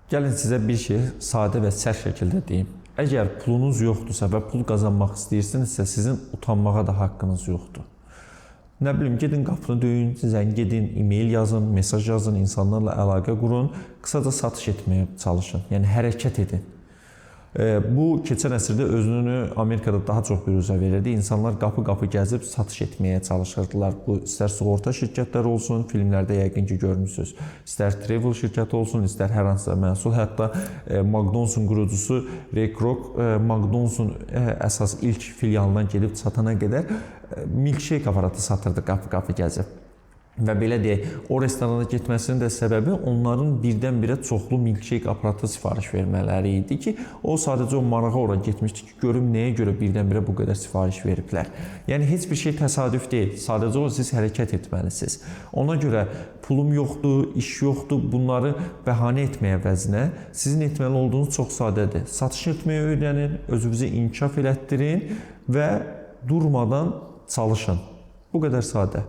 Gəlin sizə bir şey sadə və sərt şəkildə deyim. Əgər pulunuz yoxdursa və pul qazanmaq istəyirsinizsə, sizin utanmağa da haqqınız yoxdur. Nə bilim, gedin qapını döyün, zəng edin, e-mail yazın, mesaj yazın, insanlarla əlaqə qurun, qısaca satış etməyə çalışın, yəni hərəkət edin. Bu, keçən əsrdə özünü Amerikada daha çox büruzə verirdi. İnsanlar qapı-qapı gəzib satış etməyə çalışırdılar. Bu, istər sığorta şirkətləri olsun, filmlərdə yəqin ki görmüsünüz. İstər travel şirkəti olsun, istər hər hansısa məhsul. Hətta McDonald's-un qurucusu Ray Kroc, McDonald's-un əsas ilk filialından gedib çatana qədər milkshake aparatı satırdı qapı-qapı gəzib. Və belə deyək, o restorana getməsinin də səbəbi onların birdən-birə çoxlu milkshake aparatı sifariş vermələri idi ki, o sadəcə o marağa ora getmişdi ki, görüm nəyə görə birdən-birə bu qədər sifariş veriblər. Yəni, heç bir şey təsadüf deyil, sadəcə o siz hərəkət etməlisiniz. Ona görə pulum yoxdur, iş yoxdur, bunları bəhanə etməyə əvəzinə sizin etməli olduğunuz çox sadədir. Satış etməyə öyrənin, özünüzü inkişaf elətdirin və durmadan çalışın. Bu qədər sadə.